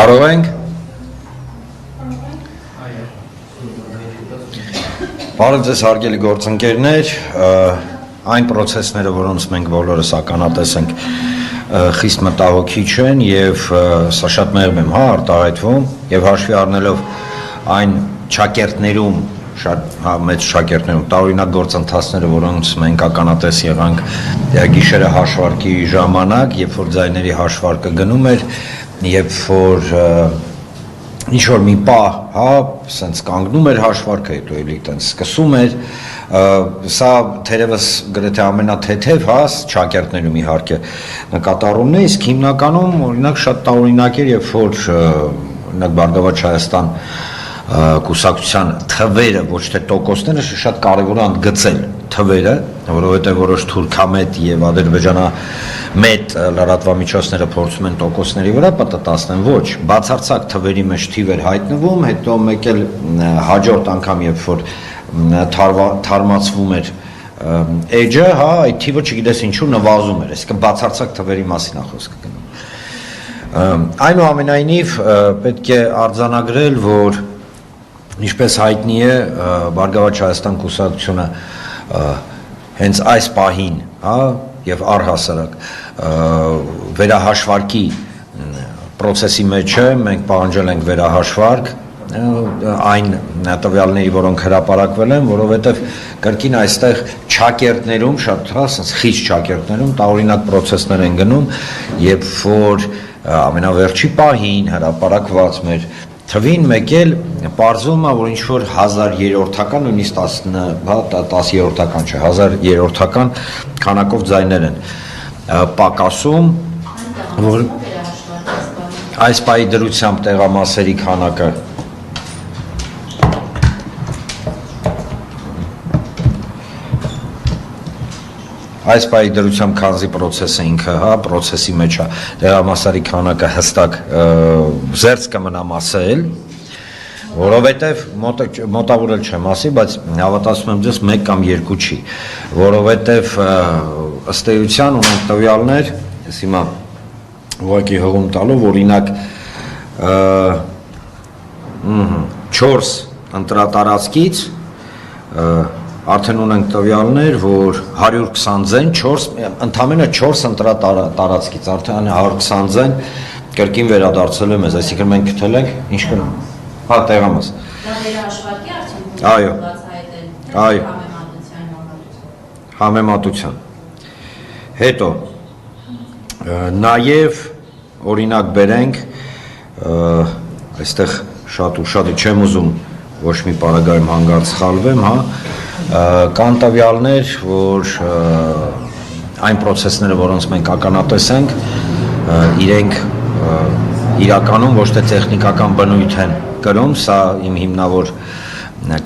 Կարող ենք։ Բարև ձեզ հարգելի գործընկերներ, այն պրոցեսները, որոնց մենք բոլորս ականատես ենք, խիստ մտահոգիչ են եւ սա շատ մեղմ եմ արտահայտվում եւ հաշվի առնելով այն ճակերտներում շատ մեծ ճակերտներում տարօրինակ գործընթացները, որոնց մենք ականատես եղանք գիշերը հաշվարկի ժամանակ, երբ որ ձայների հաշվարկը գնում էր, երբ որ ինչ-որ մի պահ, սենց կանգնում էր հաշվարկը, հետո էլի տենց սկսում էր, սա թերևս գրեթե ամենաթեթև ճակերտներում իհարկե նկատառումն է, իսկ հիմնականում օրինակ շատ տարօրինակ էր, երբ որ օրինակ Բարգավաճ Հայաստան կուսակցության թվերը, ոչ թե տոկոսները, շատ կարևոր է ընդգծել թվերը, որովհետև որոշ թուրքամետ եւ ադրբեջանամետ լրատվամիջոցները փորձում են տոկոսների վրա պատտասնեն, ոչ, բացարձակ թվերի մեջ թիվ էր հայտնվում, հետո մեկ էլ հաջորդ անգամ, երբ որ թարմացվում էր էջը, այդ թիվը չգիտես ինչու նվազում էր, այսինքն բացարձակ թվերի մասին է խոսքը գնում։ Այնուամենայնիվ պետք է արձանագրել, որ ինչպես հայտնի է, Բարգավաճ Հայաստան կուսակցությունը հենց այս պահին, եւ առհասարակ վերահաշվարկի process-ի մեջ է, մենք պահանջել ենք վերահաշվարկ այն տվյալների, որոնք հրապարակվել են, որովհետև կրկին այստեղ ճակերտներում, շատ խիստ ճակերտներում տարօրինակ process-ներ են գնում, երբ որ ամենավերջի պահին հրապարակված մեր թվին մեկ էլ պարզվում է, որ ինչ-որ 1000-րդական, նույնիսկ 10-րդական չէ, 1000-րդական քանակով ձայներ են պակասում, որ այս պահի դրությամբ տեղամասերի քանակը այս պահի դրությամբ քանզի process-ը ինքը, process-ի մեջ է, տեղամասերի քանակը հստակ զերծ կմնա ասել, որովհետև մոտավորել չեմ ասի, բայց հավատացնում եմ ձեզ 1 կամ 2 չի, որովհետև ըստ էության ունենք տվյալներ, ես հիմա ուղղակի հղում տալով, օրինակ 4 ընտրատարածքից արդեն ունենք տվյալներ, որ 120 ձեն, ընդամենը 4 ընտրատարածքից, արդեն 120 ձեն կրկին վերադարձել է մեզ, այսինքն մենք գտել ենք, ինչ կնում, տեղամաս։ Դա վերահաշվարկի արդյունքում այո, այո, համեմատության։ Համեմատության։ Հետո, նաև օրինակ բերենք, այստեղ շատ ու շատ չեմ ուզում ոչ մի պարագայում հանգարց խալվեմ, կան տվյալներ, որ այն process-ները, որոնց մենք ականատես ենք, իրենք իրականում ոչ թե տեխնիկական բնույթ են կրում, սա իմ հիմնավոր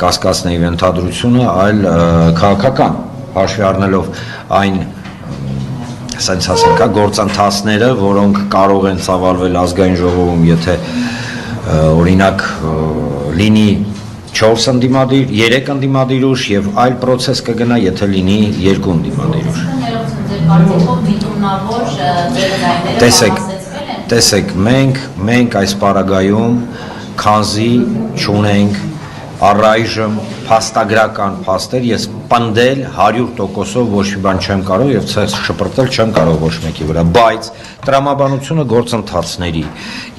կասկածն է եւ ենթադրությունը, այլ քաղաքական, հաշվի առնելով այն ասենք ասենք գործընթացները, որոնք կարող են ծավալվել ազգային ժողովում, եթե օրինակ լինի 4 ընդդիմադիր, 3 ընդդիմադիր ուժ եւ այլ process կգնա, եթե լինի 2 ընդդիմադիր ուժ։ Տեսեք, մենք այս պարագայում քանզի չունենք առայժմ փաստագրական փաստեր, ես պնդել 100%-ով ոչ մի բան չեմ կարող եւ ցած շպրտել չեմ կարող ոչ մեկի վրա, բայց տրամաբանությունը գործընթացների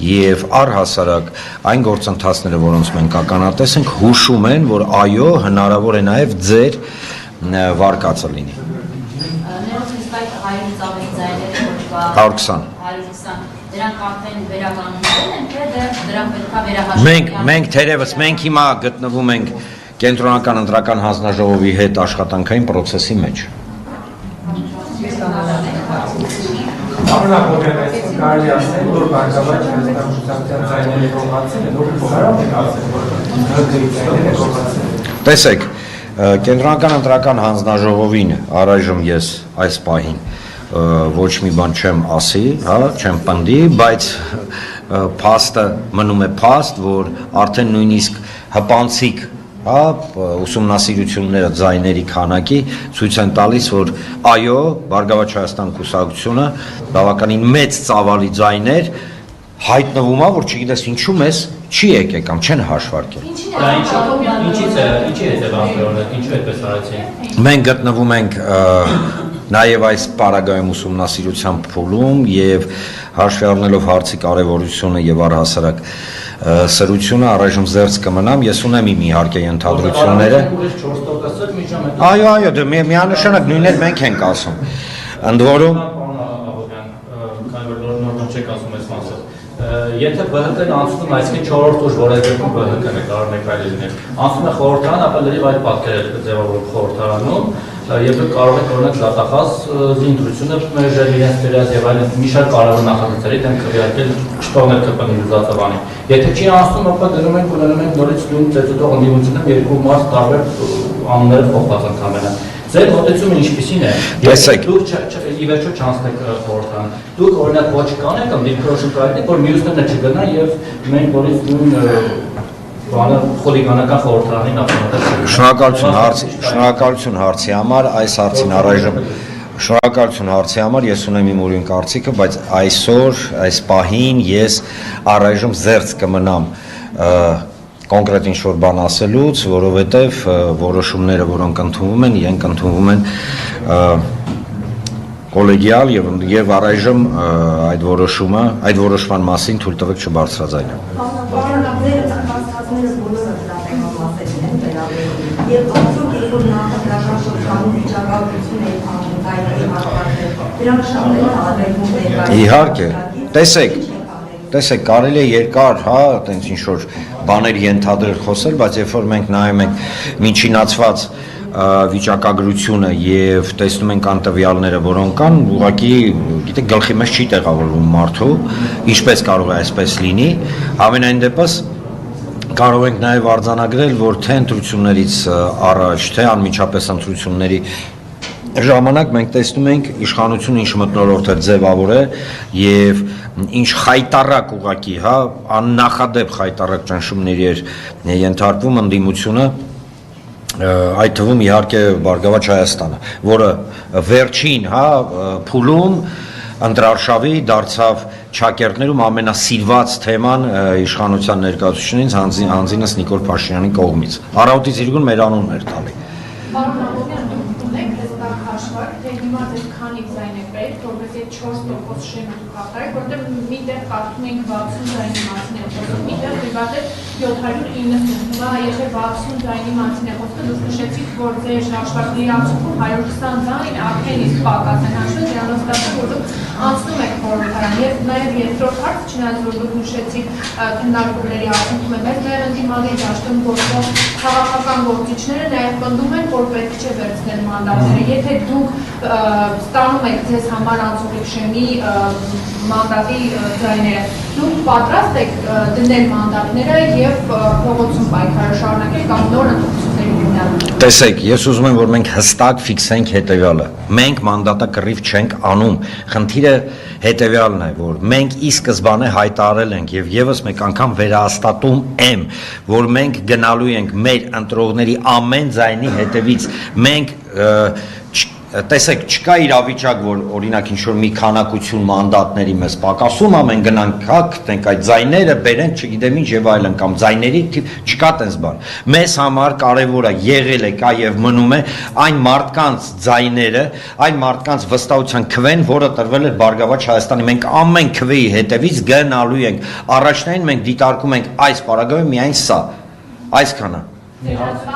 եւ առհասարակ այն գործընթացները, որոնց մենք ականատես ենք, հուշում են, որ այո, հնարավոր է նաեւ ձեր վարկածը լինի։ Ներողություն, 100-ից ավելի ձայները ոչ կա 120 Դրանք արդեն վերականգնվել են, թե դրանք պետք է վերահաշվարկի։ Մենք թերևս մենք հիմա գտնվում ենք կենտրոնական ընտրական հանձնաժողովի հետ աշխատանքային process-ի մեջ։ Կարելի ասել, որ Բարգավաճ Հայաստան կուսակցության ձայները կողացել են, որ փոխարեն եք ասել, Տեսեք, կենտրոնական ընտրական հանձնաժողովին առայժմ ես այս պահին ոչ մի բան չեմ ասի, չեմ պնդի, բայց փաստը մնում է փաստ, որ արդեն նույնիսկ հպանցիկ ուսումնասիրությունները ձայների քանակի ցույց են տալիս, որ այո, Բարգավաճ Հայաստան կուսակցությունը բավականին մեծ ծավալի ձայներ հայտնվում է, որ չգիտես ինչու մեզ չի եկել կամ չեն հաշվարկել։ Դա ինչի հետևանքներն են, ինչու այդպես արեցին։ Մենք գտնվում ենք նաև այս պարագայում ուսումնասիրության փուլում եւ հաշվի առնելով հարցի կարեւորությունը եւ առհասարակ սրությունը առայժմ զերծ կմնամ, ես ունեմ իմ իհարկե ենթադրությունները։ Այո, դե միանշանակ նույնն մենք ենք ասում։ Ընդ որում Եթե ԲՀԿ-ն անցնում է, այսինքն 4-րդ ուժ, որ այս դեպքում ԲՀԿ-ն է, կարող մեկ այլ լինել, անցնում է խորհրդարան, ապա լրիվ այդ պատկերը կձևավորվում խորհրդարանում, եւ դուք կարող եք օրինակ դատախազ զինդրությունը մերժել իրենց դրած եւ այլն մի շարք կարևոր նախագծերի դեմ քվեարկել չթողնել ԿՊ-ի զուգացավանի։ Եթե չի անցնում, ապա դնում ենք ունենում ենք նորից նույն ծեծուտող ընդդիմությունում երկու մաս տարբեր անունները փոխված ընդհանրապես։ Ձեր մոտեցումը ինչպիսին է։ Դուք ի վերջո չանցնեք խորհրդարան։ Դուք օրինակ ոչ կանեք կամ դիքրոշն կայացնեք, որ մյուսները չգնան եւ մենք նորից նույն բանը խոլիգանական խորհրդարանին ապահովենք։ Շնորհակալություն հարցի համար, այս հարցին առայժմ շնորհակալություն հարցի համար, ես ունեմ իմ ուրույն կարծիքը, բայց այսօր, այս պահին ես առայժմ զերծ կմնամ կոնկրետ ինչ-որ բան ասելուց, որովհետև որոշումները, որոնք ընդունվում են, իրենք ընդունվում են կոլեգիալ եւ առայժմ այդ որոշման մասին թույլ տվեք չբարձրաձայնեմ։ Եվ արդյոք երբ նախընտրական շրջանում վիճակագրություն է դրանք շատ են հավելվում Իհարկե, տեսեք, կարելի է երկար, հա, այտենց ինչ-որ բաներ ենթադրել խոսել, բայց երբ որ մենք նայում ենք միջինացված վիճակագրությունը եւ տեսնում ենք անտվյալները, որոնք կան, ուղղակի, գիտեք, գլխի մեջ չի տեղավորվում մարդու, ինչպես կարող է այսպես լինի, ամենայն դեպս կարող ենք նաև արձանագրել, որ թե ընտրություններից առաջ, թե անմիջապես ընտրությունների ժամանակ մենք տեսնում ենք իշխանությունը ինչ մթնոլորտ է ձևավորել եւ ինչ խայտարակ ուղակի, հա, աննախադեպ խայտարակ ճնշումների էր ենթարկվում ընդդիմությունը, այդ թվում իհարկե Բարգավաճ Հայաստանը, որը վերջին, հա, փուլում ընտրարշավի դարձավ ճակերտներում ամենասիրված թեման իշխանության ներկայացուցիչներից հանձինս Նիկոլ Փաշինյանի կողմից։ Առավոտից իրգուն մեր անունն էր տալի։ Պարոն Աբովյան, դուք ունեք հստակ հաշվարկ, թե հիմա դες քանի ձայն է պետք, որպես այդ 4% շեմը դուք կատարեք, որտեղ միտեղ կարդում ենք 60 ձայնի մասին է խոսում, միտեղ դեպի 790, հիմա եթե 60 ձայնի մասին է խոսքը, դուք նշեցիք, որ ձեր հաշվարկների արդյունքում 120 ձայն արդեն իսկ պակաս են հաշվել, դրանով ստացվում, որ դուք անցնում եք խորհրդարան եւ նաեւ երկրորդ հարց, չնայած որ դուք նշեցիք քննարկումների արդյունքում է մեծ նաեւ ընդդիմադիր դաշտում գործող քաղաքական գործիչները նաեւ պնդում են, որ պետք չէ վերցնել մանդատները։ Եթե դուք ստանում եք ձեզ համար անցողիկ շեմի մանդատի ձայները, դուք պատրաստ եք դնել մանդատները եւ փողոցում պայքարը շարունակել կամ նոր ընտրությունների հիմնադրել։ Տեսեք, ես ուզում եմ, որ մենք հստակ ֆիքսենք հետևյալը։ Մենք մանդատը կռիվ չենք անում։ Խնդիրը հետևյալն է, որ մենք ի սկզբանե հայտարարել ենք եւ եւս մեկ անգամ վերահաստատում եմ, որ մենք գնալու ենք մեր ընտրողների ամեն ձայնի հետևից։ Մենք տեսեք, չկա իրավիճակ, որ օրինակ ինչ-որ մի քանակություն մանդատների մեզ պակասում է, մենք գնանք, հա, գտնենք այդ ձայները, բերենք, չգիտեմ ինչ եւ այլն, կամ ձայների չկա տես բան։ Մեզ համար կարեւորը եղել է, կա եւ մնում է այն մարդկանց ձայները, այն մարդկանց վստահության քվեն, որը տրվել է Բարգավաճ Հայաստանի։ Մենք ամեն քվեի հետևից գնալու ենք։ Առաջնային մենք դիտարկում ենք այս պարագայում միայն սա, այսքանը։